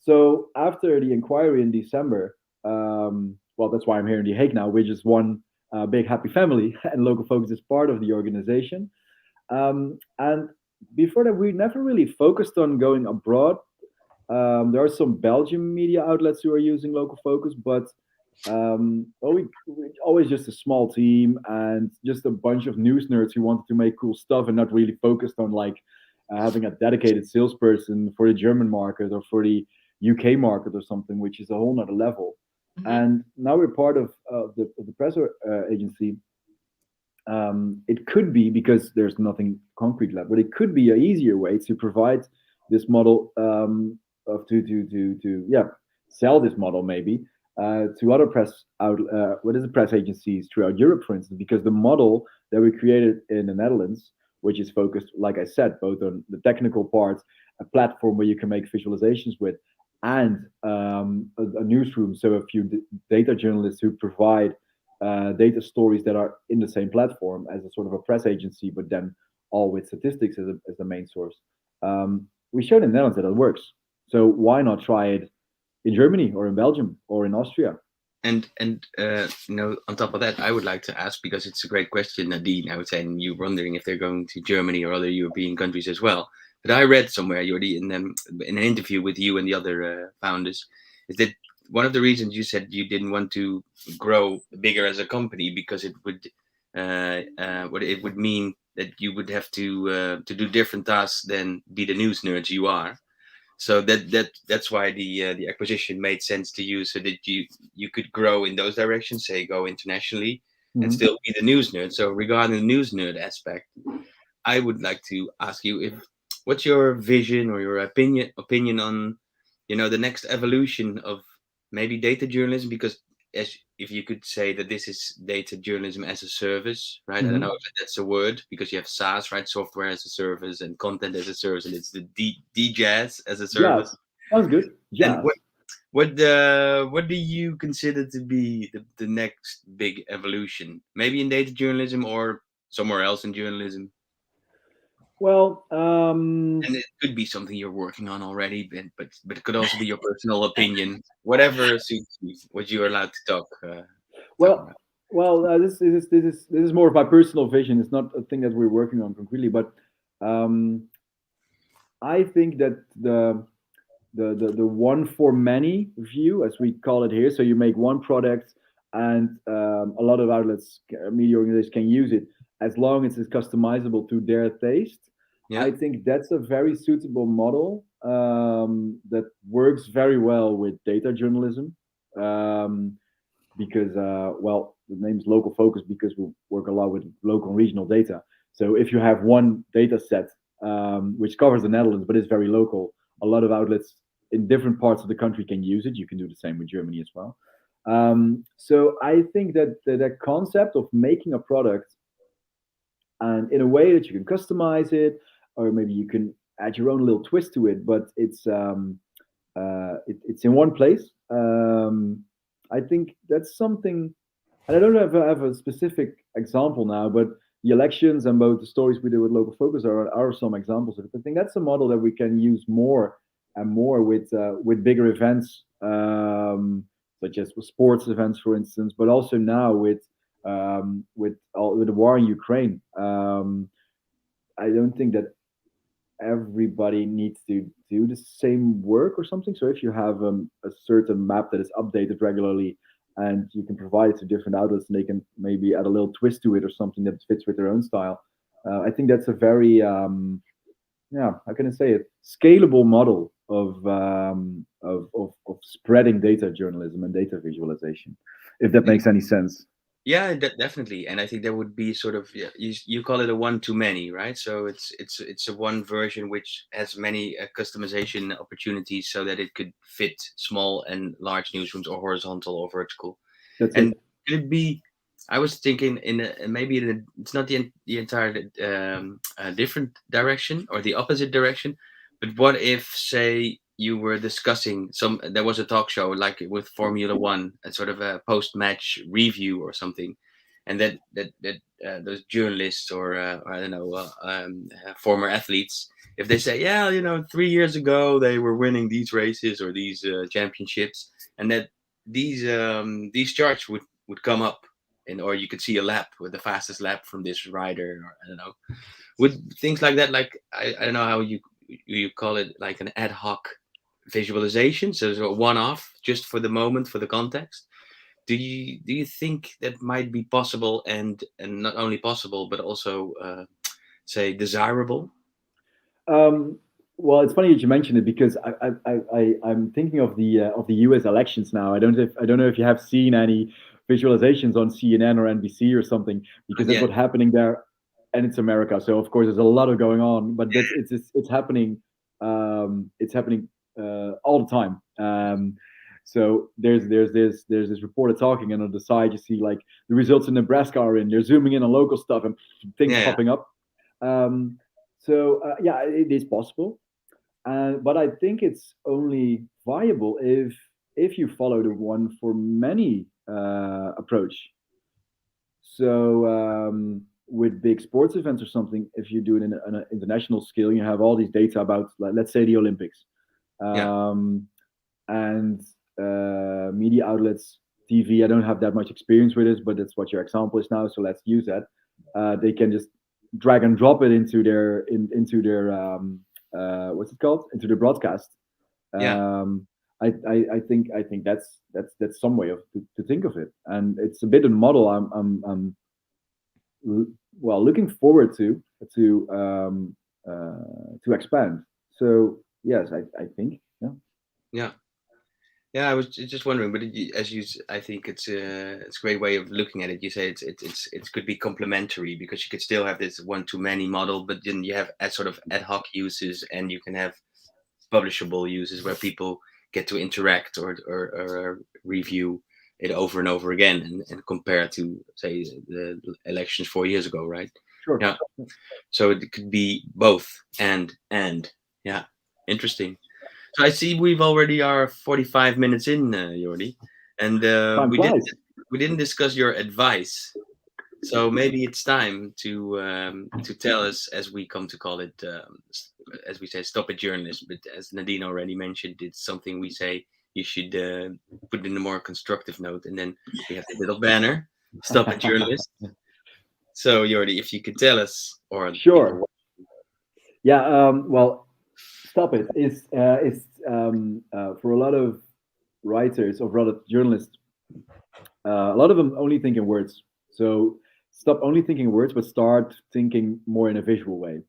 So after the inquiry in December, well, that's why I'm here in The Hague now. We're just one big happy family, and LocalFocus is part of the organization. And before that, we never really focused on going abroad. There are some Belgian media outlets who are using LocalFocus, but well, we always just a small team and just a bunch of news nerds who wanted to make cool stuff and not really focused on like having a dedicated salesperson for the German market or for the UK market or something, which is a whole nother level. Mm-hmm. And now we're part of the press agency. It could be, because there's nothing concrete left, but it could be an easier way to provide this model, of to sell this model maybe to other press press agencies throughout Europe, for instance, because the model that we created in the Netherlands, which is focused, like I said, both on the technical part, a platform where you can make visualizations with, and a newsroom, so a few data journalists who provide data stories that are in the same platform as a sort of a press agency, but then all with statistics as the main source. We showed in the Netherlands that it works. So why not try it in Germany or in Belgium or in Austria? And on top of that, I would like to ask, because it's a great question, Nadine, I would say, and you wondering if they're going to Germany or other European countries as well. But I read somewhere, Yordi, in an interview with you and the other founders, is that one of the reasons you said you didn't want to grow bigger as a company because it would mean that you would have to do different tasks than be the news nerds you are. So that's why the acquisition made sense to you, so that you could grow in those directions, say go internationally, mm-hmm. and still be the news nerd. So regarding the news nerd aspect, I would like to ask you, what's your vision or your opinion on the next evolution of maybe data journalism, because if you could say that this is data journalism as a service, right? Mm-hmm. I don't know if that's a word, because you have SaaS, right? Software as a service and content as a service, and it's the DJAS as a service. Sounds good. And Jazz. what do you consider to be the next big evolution? Maybe in data journalism or somewhere else in journalism? Well, And it could be something you're working on already, but it could also be your personal opinion. Whatever suits you, what you're allowed to talk well, about. this is more of my personal vision. It's not a thing that we're working on concretely, but um, I think that the one for many view, as we call it here, so you make one product, and a lot of outlets, media organizations can use it as long as it's customizable to their taste. Yeah, I think that's a very suitable model that works very well with data journalism. Um, because well, the name's LocalFocus because we work a lot with local and regional data. So if you have one data set which covers the Netherlands but is very local, a lot of outlets in different parts of the country can use it. You can do the same with Germany as well. So I think that that concept of making a product and in a way that you can customize it, or maybe you can add your own little twist to it, but it's in one place. I think that's something, and I don't have a specific example now, but the elections and both the stories we do with LocalFocus are some examples of it. I think that's a model that we can use more and more with bigger events, such as with sports events, for instance, but also now with the war in Ukraine. I don't think that everybody needs to do the same work or something. So if you have a certain map that is updated regularly and you can provide it to different outlets and they can maybe add a little twist to it or something that fits with their own style, I think that's a very, yeah, how can I say it, scalable model of spreading data journalism and data visualization, if I that think makes any sense. yeah, definitely. And I think there would be sort of yeah, you call it a one to many, right? So it's a one version which has many customization opportunities, so that it could fit small and large newsrooms, or horizontal or vertical. That's And it. could it be? I was thinking maybe it's not the entire different direction or the opposite direction, but what if, say, you were discussing there was a talk show like with Formula One, a sort of a post-match review or something, and that those journalists or I don't know former athletes, if they say, yeah, 3 years ago they were winning these races or these championships, and that these charts would come up, and or you could see a lap with the fastest lap from this rider, or I don't know, would things like that, like I don't know how you call it, like an ad hoc visualization, so it's a one-off just for the moment, for the context. Do you think that might be possible, and not only possible but also say desirable? Um, well, it's funny that you mentioned it because I'm thinking of the U.S. elections now. I don't know if you have seen any visualizations on CNN or NBC or something because that's Yeah, what's happening there, and it's America. So of course there's a lot of going on, but it's happening. It's happening all the time. So there's this reporter talking, and on the side you see like the results in Nebraska are in. They're zooming in on local stuff and things yeah, popping up. Um, so yeah, it is possible, but I think it's only viable if you follow the one for many approach. So with big sports events or something, if you do it in an international scale, you have all these data about, like, let's say, the Olympics, yeah, um, and media outlets, TV. I don't have that much experience with this, but that's what your example is now. So let's use that. They can just drag and drop it into their what's it called, into the broadcast. yeah, Um, I think that's some way of to think of it, and it's a bit of a model well looking forward to expand. So yes, I think, yeah. yeah. Yeah, I was just wondering, but I think it's a great way of looking at it. You say it could be complementary, because you could still have this one to many model, but then you have sort of ad hoc uses, and you can have publishable uses where people get to interact or review it over and over again, and compare to, say, the elections 4 years ago, right? Sure. Yeah. So it could be both, and yeah, interesting. So I see we've already are 45 minutes in, Jordi, and Time flies. we didn't discuss your advice. So maybe it's time to tell us, as we come to call it, as we say, stop it journalist. But as Nadine already mentioned, it's something we say you should put in a more constructive note, and then we have the little banner, stop it journalist. So Jordi, if you could tell us, or Sure. people, Yeah. Well, stop it. It's for a lot of writers or rather journalists. A lot of them only think in words. So stop only thinking in words, but start thinking more in a visual way.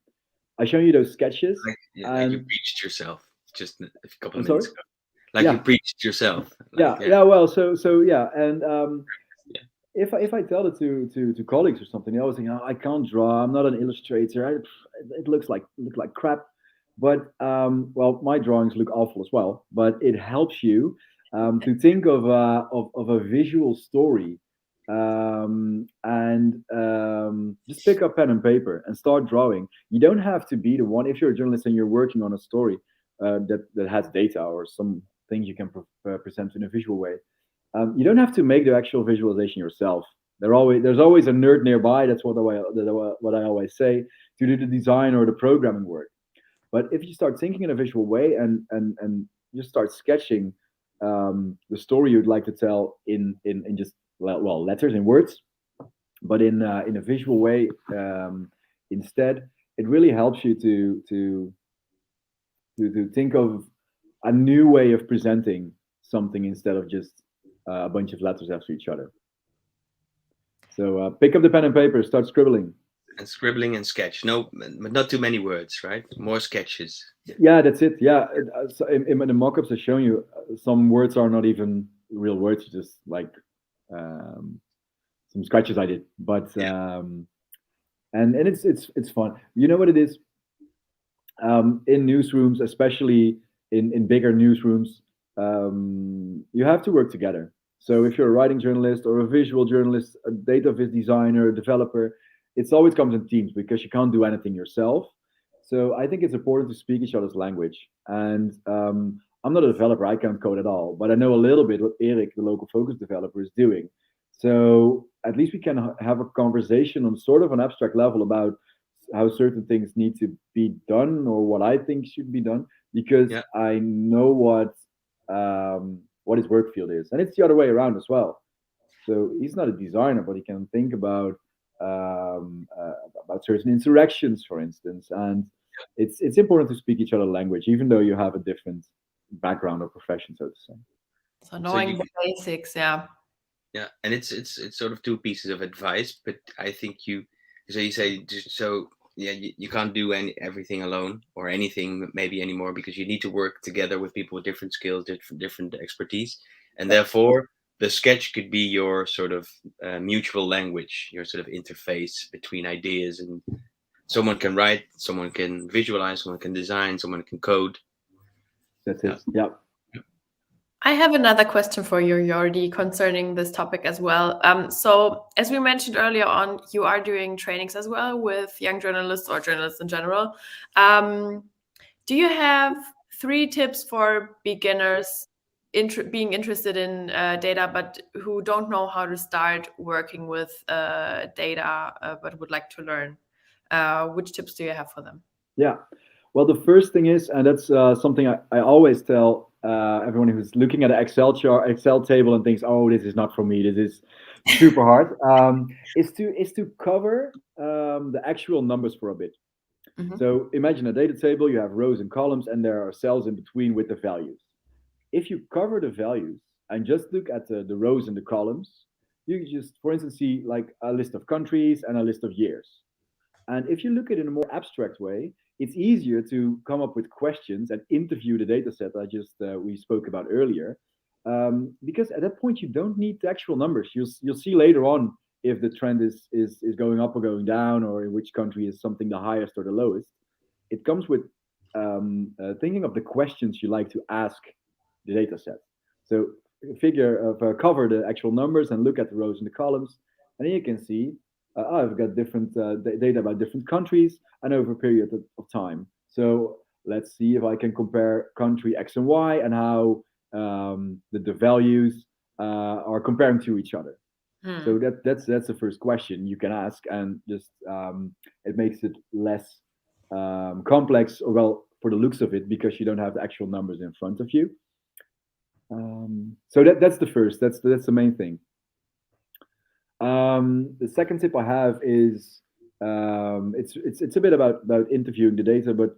I show you those sketches, like you and preached yourself just a couple I'm of sorry. minutes ago. Like you Yeah, preached yourself. yeah, Like yeah, yeah. Well, so yeah, and yeah, if I tell it to colleagues or something, they always think, oh, I can't draw. I'm not an illustrator. It look like crap. But well, my drawings look awful as well. But it helps you to think of a visual story, and just pick up pen and paper and start drawing. You don't have to be the one. If you're a journalist and you're working on a story that has data or some things you can present in a visual way, you don't have to make the actual visualization yourself. There's always a nerd nearby. That's what I always say, to do the design or the programming work. But if you start thinking in a visual way and just start sketching the story you'd like to tell in just well letters in words, but in a visual way instead, it really helps you to think of a new way of presenting something instead of just a bunch of letters after each other. So pick up the pen and paper, start scribbling. and scribbling and sketch. No, but not too many words, right? More sketches. Yeah, that's it. Yeah, so in the mock-ups I've shown you, some words are not even real words, just like um, some sketches I did. But Yeah. And it's fun. You know what it is? In newsrooms, especially in bigger newsrooms, you have to work together. So if you're a writing journalist or a visual journalist, a dataviz designer, developer, it's always comes in teams because you can't do anything yourself. So I think it's important to speak each other's language. And I'm not a developer; I can't code at all, but I know a little bit what Eric, the LocalFocus developer, is doing. So at least we can have a conversation on sort of an abstract level about how certain things need to be done or what I think should be done because Yeah. I know what his work field is, and it's the other way around as well. So he's not a designer, but he can think um, uh, about certain interactions, for instance, and it's important to speak each other language, even though you have a different background or profession, so to say. So So knowing you, the basics, yeah. yeah, and it's sort of two pieces of advice, but I think so you say so yeah, you can't do everything alone or anything maybe anymore because you need to work together with people with different skills, different expertise, and Yeah, therefore the sketch could be your sort of mutual language, your sort of interface between ideas, and someone can write, someone can visualize, someone can design, someone can code. that's Yeah. it. Yeah. I have another question for you, Yordi, concerning this topic as well. So, as we mentioned earlier on, you are doing trainings as well with young journalists or journalists in general. Do you have 3 tips for beginners being interested in data, but who don't know how to start working with data, but would like to learn? Which tips do you have for them? Yeah. Well, the first thing is, and that's something I always tell everyone who's looking at an Excel table and thinks, "Oh, this is not for me. This is super hard." Is to cover the actual numbers for a bit. Mhm. So imagine a data table. You have rows and columns, and there are cells in between with the values. If you cover the values and just look at the rows and the columns, you just, for instance, see like a list of countries and a list of years. And if you look at it in a more abstract way, it's easier to come up with questions and interview the data set I just we spoke about earlier. Because at that point you don't need the actual numbers. You'll see later on if the trend is going up or going down, or in which country is something the highest or the lowest. It comes with thinking of the questions you like to ask the data set. So cover the actual numbers and look at the rows and the columns, and then you can see I've got different data about different countries and over a period of time. So let's see if I can compare country X and Y and how the values are comparing to each other. So that's the first question you can ask, and just it makes it less complex, or well, for the looks of it, because you don't have the actual numbers in front of you. So that's the first. That's the main thing. The second tip I have is it's a bit about interviewing the data, but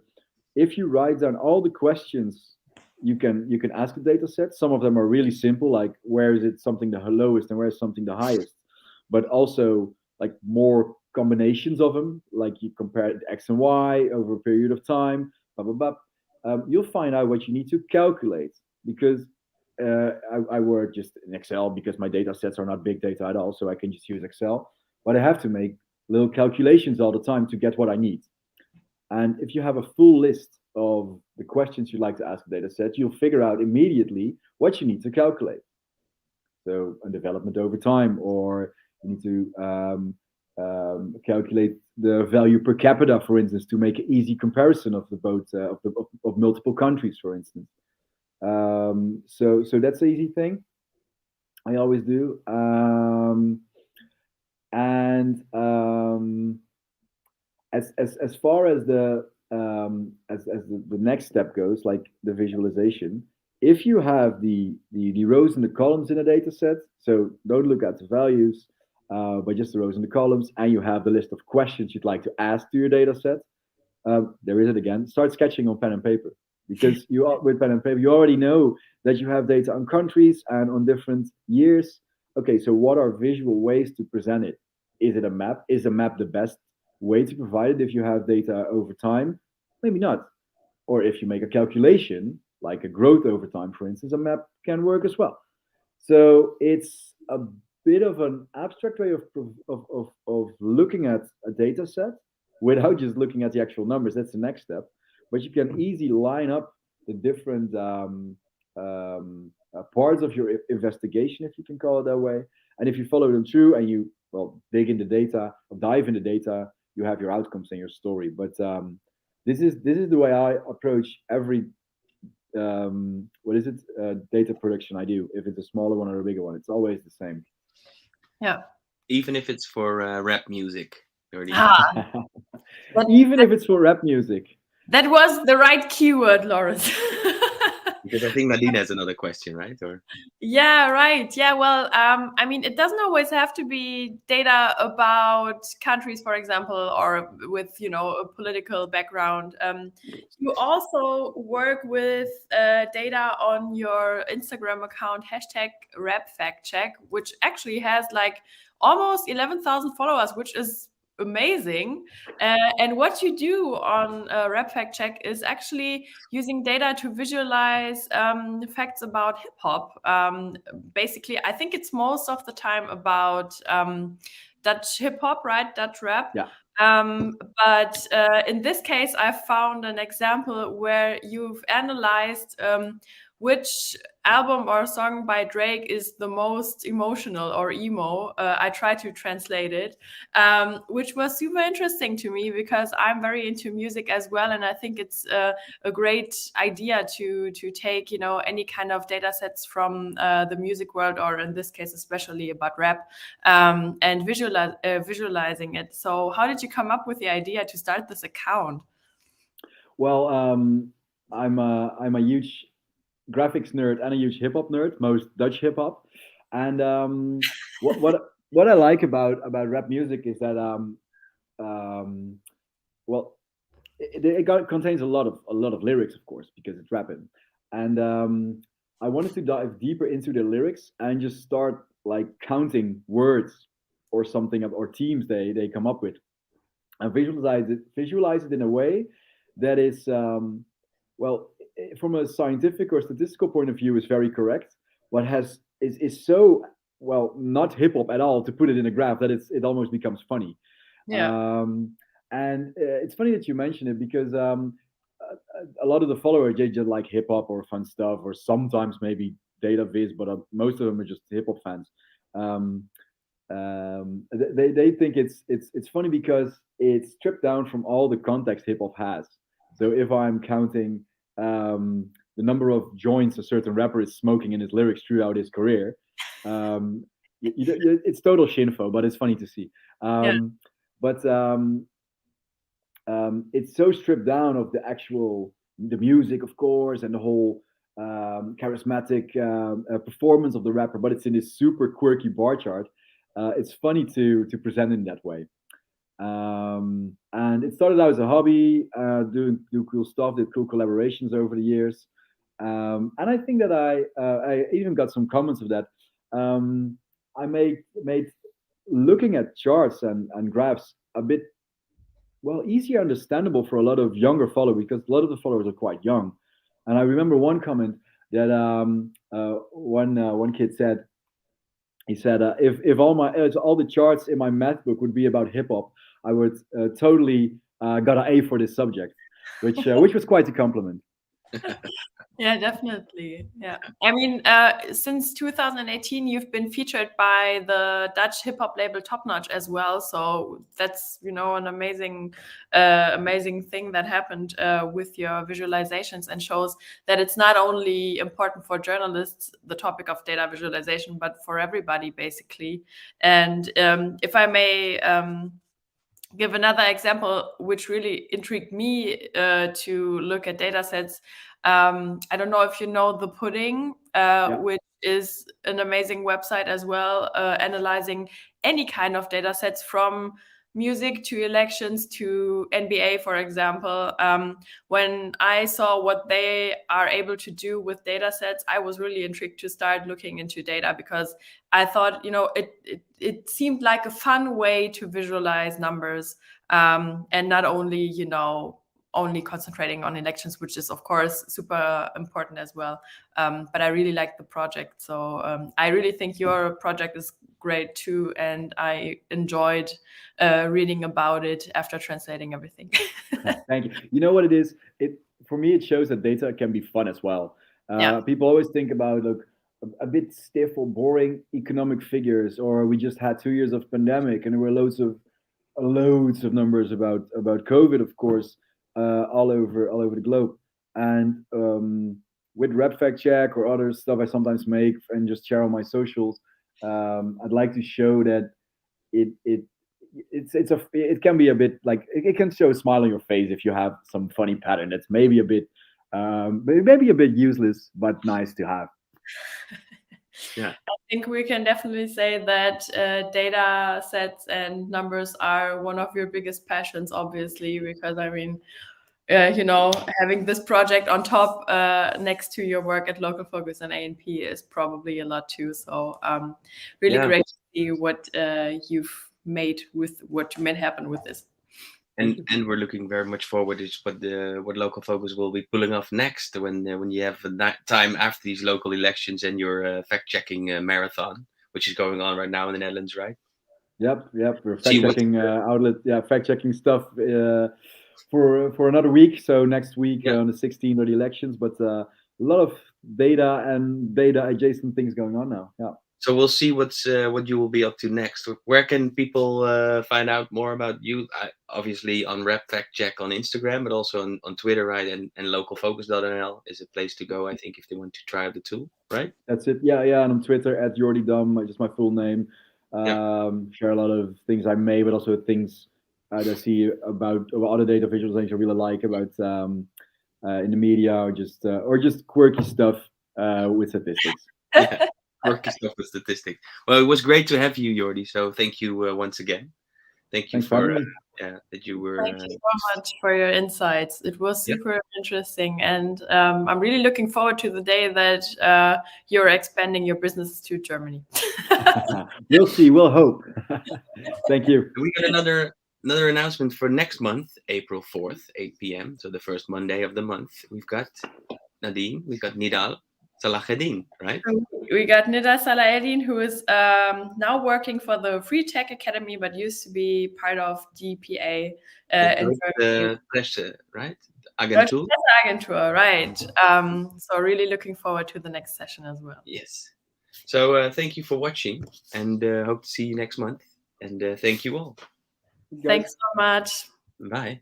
if you write down all the questions you can ask the data set, some of them are really simple, like where is it something the lowest and where is something the highest, but also like more combinations of them, like you compare X and Y over a period of time, blah blah blah. You'll find out what you need to calculate, because I work just in Excel because my data sets are not big data at all, so I can just use Excel. But I have to make little calculations all the time to get what I need. And if you have a full list of the questions you'd like to ask a data set, you'll figure out immediately what you need to calculate. So a development over time, or you need to calculate the value per capita, for instance, to make an easy comparison of the both of multiple countries, for instance. So that's the easy thing I always do. And as far as the the next step goes, like the visualization, if you have the rows and the columns in a data set, so don't look at the values, but just the rows and the columns, and you have the list of questions you'd like to ask to your data set, there is it again. Start sketching on pen and paper, because you are with pen and paper, you already know that you have data on countries and on different years. Okay, so what are visual ways to present it? Is it a map? Is a map the best way to provide it if you have data over time? Maybe not. Or if you make a calculation, like a growth over time, for instance, a map can work as well. So it's a bit of an abstract way of looking at a data set without just looking at the actual numbers. That's the next step. But you can easily line up the different parts of your investigation, if you can call it that way. And if you follow them through and you dig in the data, or dive in the data, you have your outcomes and your story. But this is the way I approach every data production I do. If it's a smaller one or a bigger one, it's always the same. Yeah. Even if it's for rap music, Yordi. Even if it's for rap music. That was the right keyword, Lawrence. Because I think Nadine has another question, right? Or yeah, right. Yeah, well, I mean, it doesn't always have to be data about countries, for example, or with, a political background. You also work with data on your Instagram account, #RapFactCheck, which actually has like almost 11,000 followers, which is amazing. And what you do on RapFactCheck is actually using data to visualize facts about hip hop. Basically, I think it's most of the time about Dutch hip hop, right? Dutch rap. Yeah. But in this case, I found an example where you've analyzed which album or song by Drake is the most emotional or emo. I tried to translate it, which was super interesting to me because I'm very into music as well, and I think it's a great idea to take any kind of data sets from the music world, or in this case especially about rap, and visualizing it. So how did you come up with the idea to start this account? Well, I'm a huge graphics nerd and a huge hip hop nerd, most Dutch hip hop. And what I like about rap music is that it contains a lot of lyrics, of course, because it's rapping. And I wanted to dive deeper into the lyrics and just start like counting words or something, or themes they come up with, and visualize it in a way that is from a scientific or statistical point of view is very correct. What is so not hip hop at all to put it in a graph that it almost becomes funny. Yeah. And it's funny that you mention it, because a lot of the followers, they just like hip hop or fun stuff, or sometimes maybe dataviz, but most of them are just hip hop fans. They think it's funny because it's stripped down from all the context hip hop has. So if I'm counting the number of joints a certain rapper is smoking in his lyrics throughout his career, it's total shinfo, but it's funny to see. But it's so stripped down of the music, of course, and the whole charismatic performance of the rapper, but it's in this super quirky bar chart. It's funny to present in that way. And it started out as a hobby, do cool stuff, did cool collaborations over the years, and I think that I even got some comments of that. I made looking at charts and graphs a bit easier understandable for a lot of younger followers, because a lot of the followers are quite young. And I remember one comment that one kid said. He said, "If all the charts in my math book would be about hip hop, I would totally got an A for this subject," which was quite a compliment. Yeah, definitely. Yeah. I mean, since 2018, you've been featured by the Dutch hip hop label Top Notch as well. So that's, an amazing thing that happened with your visualizations, and shows that it's not only important for journalists, the topic of data visualization, but for everybody, basically. And if I may give another example, which really intrigued me to look at data sets. I don't know if you know The Pudding, which is an amazing website as well, analyzing any kind of data sets, from music to elections to NBA, for example. When I saw what they are able to do with data sets, I was really intrigued to start looking into data, because I thought, it seemed like a fun way to visualize numbers, and not only, only concentrating on elections, which is of course super important as well. But I really like the project. So I really think your project is great too. And I enjoyed reading about it after translating everything. Thank you. You know what it is? For me, it shows that data can be fun as well. People always think about a bit stiff or boring economic figures, or we just had 2 years of pandemic and there were loads of numbers about COVID, of course, all over the globe. And with Rep Fact Check or other stuff I sometimes make and just share on my socials, I'd like to show that it can be a bit like it can show a smile on your face if you have some funny pattern that's maybe a bit useless but nice to have. Yeah, I think we can definitely say that data sets and numbers are one of your biggest passions, obviously, because I mean, having this project on top next to your work at LocalFocus and ANP is probably a lot too. So really great to see what you've made with what made happen with this. And we're looking very much forward to what LocalFocus will be pulling off next when you have that time after these local elections and your fact-checking marathon, which is going on right now in the Netherlands, right? Yep. We're fact-checking outlet, fact-checking stuff for another week. So next week on the 16th are the elections, but a lot of data and data adjacent things going on now. Yeah. So we'll see what you will be up to next. Where can people find out more about you? Obviously on Rep Fact Check on Instagram, but also on Twitter, right? And localfocus.nl is a place to go, I think, if they want to try out the tool, right? That's it. Yeah. And on Twitter at Yordi Dam, just my full name. Share a lot of things I made, but also things that I see about other data visualizations I really like about in the media, or just quirky stuff with statistics. Quirky stuff with statistics. Well, it was great to have you, Yordi. So thank you once again. Thank you for that you were. Thank you so much for your insights. It was super interesting, and I'm really looking forward to the day that you're expanding your business to Germany. We'll see. We'll hope. Thank you. We got another announcement for next month, April 4th, 8 p.m. So the first Monday of the month. We've got Nadine. We've got Nidal Salaheddin, right? We got Nida Salaheddin, who is now working for the Free Tech Academy, but used to be part of DPA. The Presse, right? Agentur. Agentur, right. So really looking forward to the next session as well. Yes. So thank you for watching, and hope to see you next month. And thank you all. Thanks so much. Bye.